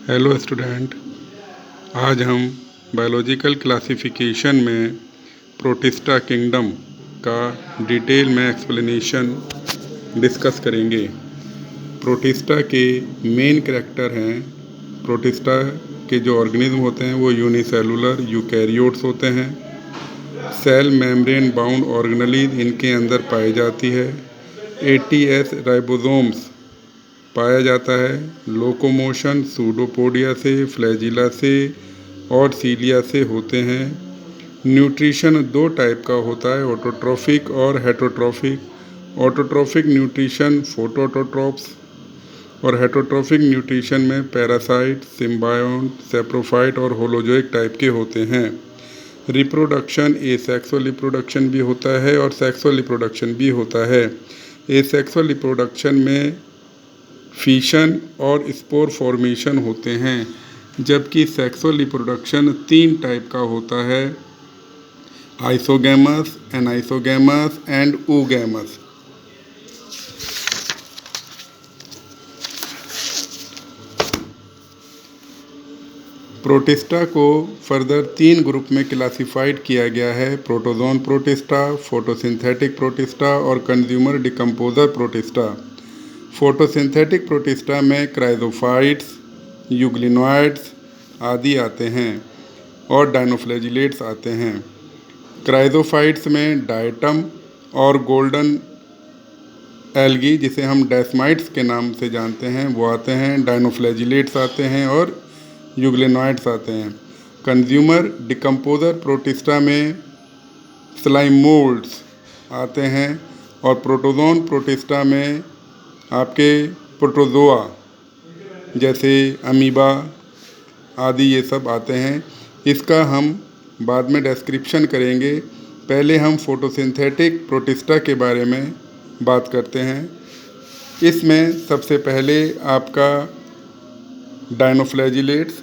Hello student, आज हम biological classification में प्रोटिस्टा किंगडम का डिटेल में एक्सप्लेनेशन डिस्कस करेंगे। प्रोटिस्टा के मेन कैरेक्टर हैं। प्रोटिस्टा के जो ऑर्गेनिज्म होते हैं वो यूनिसेलुलर यूकैरियोट्स होते हैं। सेल मेम्ब्रेन बाउंड ऑर्गेनेलीज इनके अंदर पाई जाती है। एटीएस राइबोसोम्स पाया जाता है। लोकोमोशन सूडोपोडिया से, फ्लैजिला से और सीलिया से होते हैं। न्यूट्रिशन दो टाइप का होता है, ऑटोट्रॉफिक और हेटरोट्रॉफिक। ऑटोट्रॉफिक न्यूट्रिशन फोटोऑटोट्रॉप्स और हेटरोट्रॉफिक न्यूट्रिशन में पैरासाइट, सिम्बायोन्ट, सेप्रोफाइट और होलोजोइक टाइप के होते हैं। रिप्रोडक्शन एसेक्सुअल रिप्रोडक्शन भी होता है और सेक्सुअल रिप्रोडक्शन भी होता है। एसेक्सुअल रिप्रोडक्शन में फिशन और स्पोर फॉर्मेशन होते हैं, जबकि सेक्सुअल रिप्रोडक्शन 3 टाइप का होता है, isogamous, anisogamous and oogamous। Protista को फर्दर 3 ग्रुप में क्लासिफाइड किया गया है, प्रोटोजोन प्रोटिस्टा, फोटोसिंथेटिक प्रोटिस्टा और consumer decomposer protista. Photosynthetic protista में क्राइजोफाइट्स, यूग्लिनोइड्स आदि आते हैं और डायनोफ्लैजिलेट्स आते हैं। क्राइजोफाइट्स में डायटम और गोल्डन एल्गी, जिसे हम डेस्माइट्स के नाम से जानते हैं, वो आते हैं। डायनोफ्लैजिलेट्स आते हैं और यूग्लिनोइड्स आते हैं। कंज्यूमर डिकम्पोजर प्रोटिस्टा में स्लाइम मोल्ड्स आते हैं और प्रोटोजोन प्रोटिस्टा में आपके प्रोटोजोआ जैसे अमीबा आदि ये सब आते हैं। इसका हम बाद में डिस्क्रिप्शन करेंगे। पहले हम फोटोसिंथेटिक प्रोटिस्टा के बारे में बात करते हैं। इसमें सबसे पहले आपका डायनोफ्लैजिलेट्स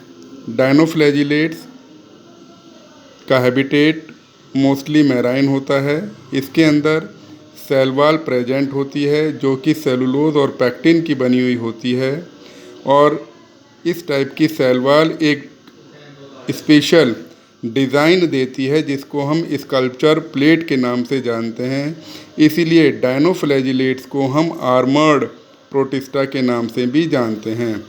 का हैबिटेट मोस्टली मैराइन होता है। इसके अंदर सेल वॉल प्रेजेंट होती है जो कि सेलुलोज और पैक्टिन की बनी हुई होती है, और इस टाइप की सेल वॉल एक स्पेशल डिज़ाइन देती है जिसको हम स्कल्पचर प्लेट के नाम से जानते हैं। इसीलिए डायनोफ्लैजिलेट्स को हम आर्मर्ड प्रोटिस्टा के नाम से भी जानते हैं।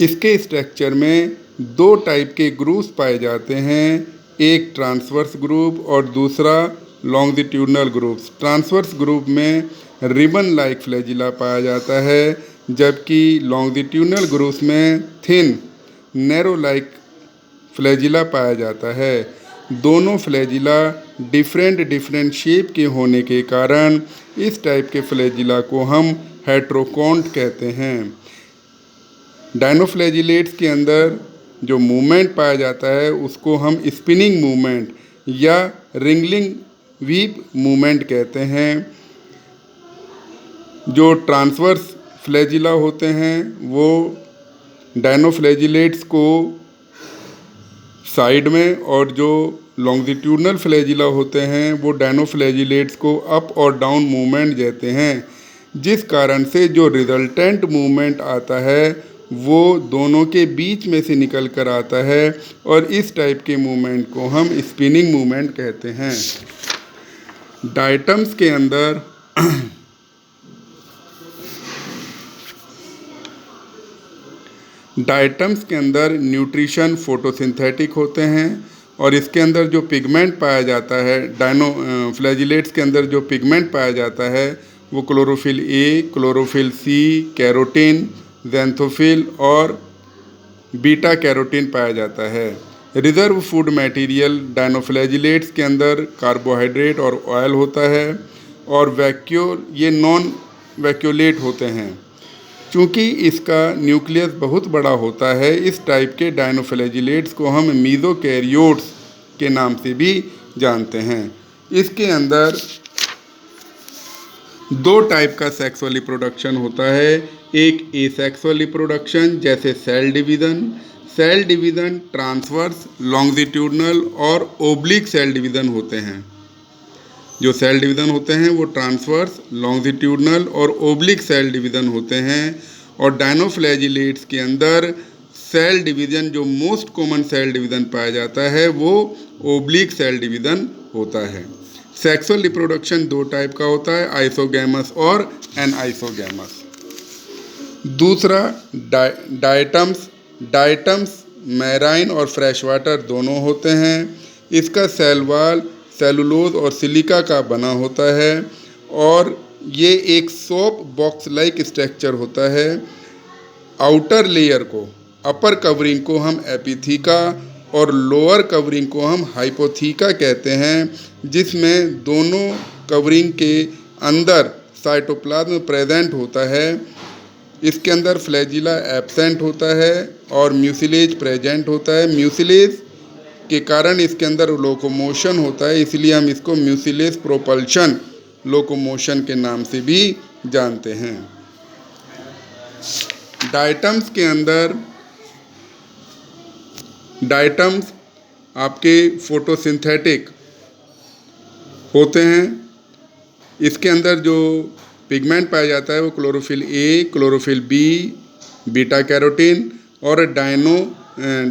इसके स्ट्रक्चर में 2 टाइप के ग्रुप्स पाए जाते हैं, एक ट्रांसवर्स ग्रुप और दूसरा लॉन्गिट्यूडनल ग्रुप्स। ट्रांसवर्स ग्रुप में रिबन लाइक फ्लैजिला पाया जाता है, जबकि लॉन्गिट्यूडनल ग्रुप्स में थिन नैरो लाइक फ्लैजिला पाया जाता है। दोनों फ्लैजिला डिफरेंट शेप के होने के कारण इस टाइप के फ्लैजिला को हम हेट्रोकॉन्ट कहते हैं। डायनोफ्लैजिलेट्स के अंदर जो मूवमेंट पाया जाता है उसको हम स्पिनिंग मूवमेंट या रिंगलिंग वीप मूवमेंट कहते हैं। जो ट्रांसवर्स फ्लैजिला होते हैं वो डायनोफ्लैजिलेट्स को साइड में, और जो लॉन्गिट्यूडनल फ्लैजिला होते हैं वो डायनोफ्लैजिलेट्स को अप और डाउन मूवमेंट देते हैं, जिस कारण से जो रिजल्टेंट मूवमेंट आता है वो दोनों के बीच में से निकल कर आता है, और इस टाइप के मूवमेंट को हम स्पिनिंग मूवमेंट कहते हैं। डायटम्स के अंदर न्यूट्रिशन फोटोसिंथेटिक होते हैं, और इसके अंदर जो पिगमेंट पाया जाता है, फ्लैजिलेट्स के अंदर जो पिगमेंट पाया जाता है वो chlorophyll A, chlorophyll C, carotene, xanthophyll और बीटा कैरोटीन पाया जाता है। रिजर्व फूड मटेरियल डायनोफ्लैजिलेट्स के अंदर कार्बोहाइड्रेट और ऑयल होता है, और ये नॉन वैक्यूलेट होते हैं। चूँकि इसका न्यूक्लियस बहुत बड़ा होता है, इस टाइप के डायनोफ्लैजिलेट्स को हम मीज़ोकैरियोट्स के नाम से भी जानते हैं। इसके अंदर 2 टाइप का सेक्सुअल रिप्रोडक्शन होता है, एक एसेक्सुअल रिप्रोडक्शन जैसे सेल डिवीज़न ट्रांसवर्स, लॉन्गिट्यूडनल और ओब्लिक सेल डिवीज़न होते हैं। जो सेल डिवीज़न होते हैं वो ट्रांसवर्स, लॉन्गिट्यूडनल और ओब्लिक सेल डिवीज़न होते हैं, और डायनोफ्लैजिलेट्स के अंदर सेल डिवीज़न, जो मोस्ट कॉमन सेल डिवीज़न पाया जाता है, वो ओब्लिक सेल डिवीज़न होता है। सेक्सुअल रिप्रोडक्शन दो टाइप का होता है, आइसोगैमस और एनआइसोगैमस। दूसरा डायटम्स। डायटम्स मैराइन और फ्रेश वाटर दोनों होते हैं। इसका सेल वॉल सेलुलोज और सिलिका का बना होता है और ये एक सोप बॉक्स लाइक स्ट्रक्चर होता है। आउटर लेयर को, अपर कवरिंग को हम एपिथीका और लोअर कवरिंग को हम हाइपोथीका कहते हैं, जिसमें दोनों कवरिंग के अंदर साइटोप्लाज्म प्रेजेंट होता है। इसके अंदर फ्लैजिला एब्सेंट होता है और म्यूसिलेज प्रेजेंट होता है। म्यूसिलेज के कारण इसके अंदर लोकोमोशन होता है, इसलिए हम इसको म्यूसिलेज प्रोपल्शन लोकोमोशन के नाम से भी जानते हैं। डायटम्स के अंदर डायटम्स आपके फोटोसिंथेटिक होते हैं। इसके अंदर जो पिगमेंट पाया जाता है वो chlorophyll A, chlorophyll B, beta carotene और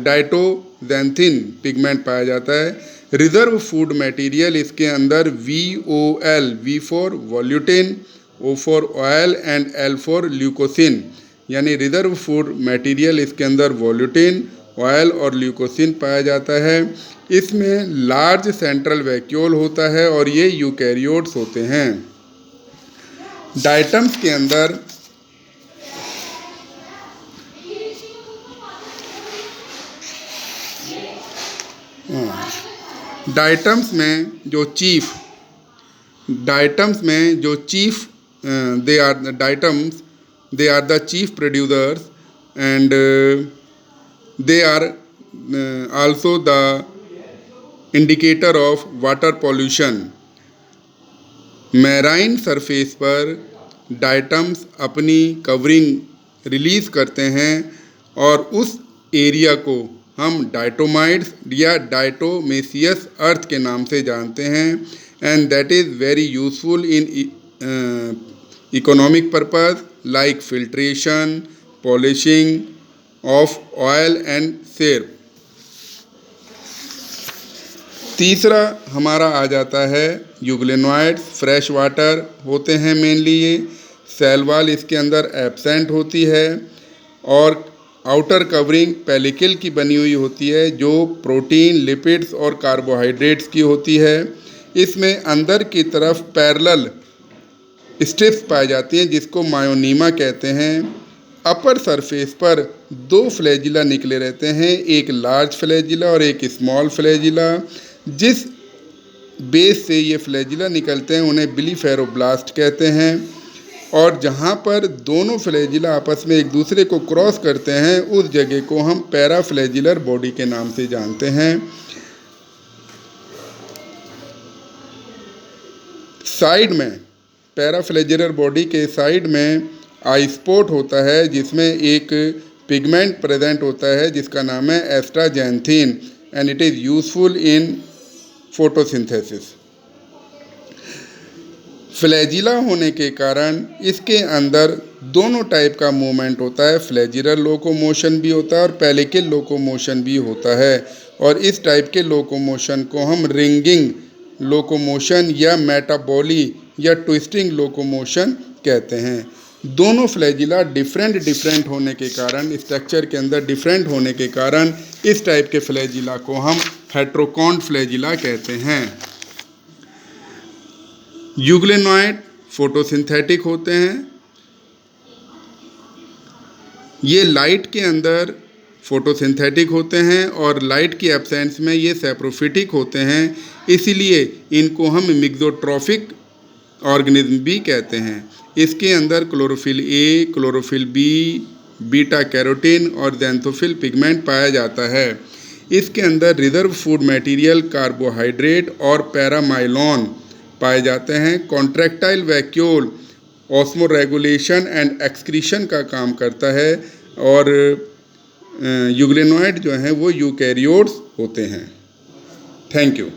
डाइटोजैंथिन पिगमेंट पाया जाता है। रिजर्व फूड मटेरियल इसके अंदर VOL, V for volutin, O for oil and L for leucosin, यानी रिजर्व फूड मटेरियल इसके अंदर वॉल्यूटिन, ऑयल और ल्यूकोसिन पाया जाता है। इसमें लार्ज सेंट्रल वैक्यूल होता है और ये यूकैरियोट्स होते हैं। डायटम्स के अंदर डायटम्स में जो chief they are the chief producers and they are also the indicator of water pollution. Marine surface पर डायटम्स अपनी कवरिंग रिलीज करते हैं और उस एरिया को हम डायटोमाइट्स या डायटोमेसियस अर्थ के नाम से जानते हैं, and that is very useful in economic purpose like filtration, polishing of oil and sap. तीसरा हमारा आ जाता है यूग्लेनॉइड्स। फ्रेश वाटर होते हैं मेनली ये। सेल वॉल इसके अंदर एब्सेंट होती है और आउटर कवरिंग पेलिकल की बनी हुई होती है, जो प्रोटीन, लिपिड्स और कार्बोहाइड्रेट्स की होती है। इसमें अंदर की तरफ पैरेलल स्ट्रिप्स पाई जाती हैं जिसको मायोनीमा कहते हैं। अपर सरफेस पर दो फ्लैजिला निकले रहते हैं, एक लार्ज फ्लैजिला और एक स्मॉल फ्लैजिला। जिस बेस से ये फ्लैजिला निकलते हैं उन्हें बिलीफेरोब्लास्ट कहते हैं, और जहाँ पर दोनों फ्लैजिला आपस में एक दूसरे को क्रॉस करते हैं उस जगह को हम पैराफ्लैजिलर बॉडी के नाम से जानते हैं। साइड में, पैराफ्लैजिलर बॉडी के साइड में आई स्पॉट होता है जिसमें एक पिगमेंट प्रेजेंट होता है जिसका नाम है astaxanthin, and it is useful in photosynthesis. Flagella होने के कारण इसके अंदर दोनों टाइप का मूवमेंट होता है, फ्लैजिलर लोकोमोशन भी होता है और पेलिकल लोकोमोशन भी होता है, और इस टाइप के लोकोमोशन को हम रिंगिंग लोकोमोशन या मेटाबॉली या ट्विस्टिंग लोकोमोशन कहते हैं। दोनों फ्लैजिला डिफरेंट होने के कारण, स्ट्रक्चर के अंदर डिफरेंट होने के कारण इस टाइप के फ्लैजिला को हम हेट्रोकॉन्ड फ्लैजिला कहते हैं। यूग्लेनॉइड फोटोसिंथेटिक होते हैं। ये लाइट के अंदर फोटोसिंथेटिक होते हैं और लाइट की एब्सेंस में ये सैप्रोफिटिक होते हैं, इसीलिए इनको हम मिक्सोट्रॉफिक ऑर्गेनिज्म भी कहते हैं। इसके अंदर chlorophyll A, chlorophyll B, beta carotene और ज़ैंथोफिल पिगमेंट पाया जाता है। इसके अंदर रिजर्व फूड मटेरियल कार्बोहाइड्रेट और पैरामाइलॉन पाए जाते हैं। Contractile vacuole osmo regulation and excretion का काम करता है, और यूग्लेनॉइड जो हैं वो यूकैरियोट्स होते हैं। Thank you.